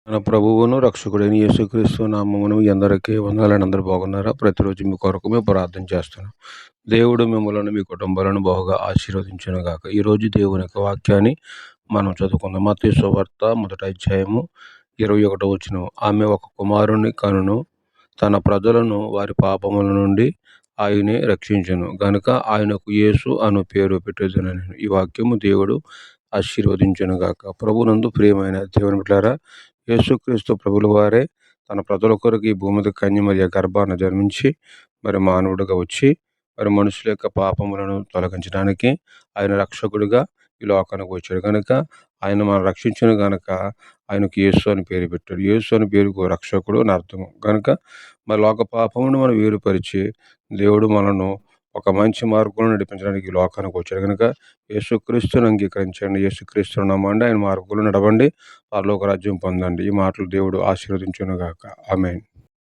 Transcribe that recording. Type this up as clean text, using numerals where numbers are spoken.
మన ప్రభువును రక్షకుడైన యేసుక్రీస్తు నామమున మీ అందరికీ వందనాలండి. అందరూ బాగున్నారా? ప్రతిరోజు మీ కొరకు మేము ప్రార్థన చేస్తున్నాం. దేవుడు మిమ్మలను మీ కుటుంబాలను బహుగా ఆశీర్వదించునుగాక. ఈరోజు దేవుని యొక్క వాక్యాన్ని మనం చదువుకుందాం. మత్తయి సువార్త 1వ అధ్యాయము 21వ వచనం. ఆమె ఒక కుమారుని కనును, తన ప్రజలను వారి పాపముల నుండి ఆయనే రక్షించును గనుక ఆయనకు యేసు అను పేరు పెట్టుదునెను. ఈ వాక్యము దేవుడు ఆశీర్వదించునుగాక. ప్రభునందు ప్రియమైన దేవుని బిడ్డలారా, యేసుక్రీస్తు ప్రభుల వారే తన ప్రజల కొరకు ఈ భూమి మీద కన్యమరియ గర్భాన జన్మించి మరి మానవుడిగా వచ్చి మరి మనుషుల యొక్క పాపములను తొలగించడానికి ఆయన రక్షకుడిగా ఈ లోకానికి వచ్చాడు కనుక ఆయన మనం రక్షించిన గనక ఆయనకు యేసు అని పేరు పెట్టాడు. యేసు అని పేరుకు రక్షకుడు అని అర్థం కనుక మరి లోక పాపమును మనం వేరుపరిచి దేవుడు మనను ఒక మంచి మార్గంలో నడిపించడానికి ఈ లోకానికి వచ్చాడు కనుక యేసుక్రీస్తుని అంగీకరించండి. యేసుక్రీస్తుని నమ్మండి. ఆయన మార్గంలో నడవండి. పరలోక రాజ్యం పొందండి. ఈ మాటలు దేవుడు ఆశీర్వదించునుగాక. ఆమేన్.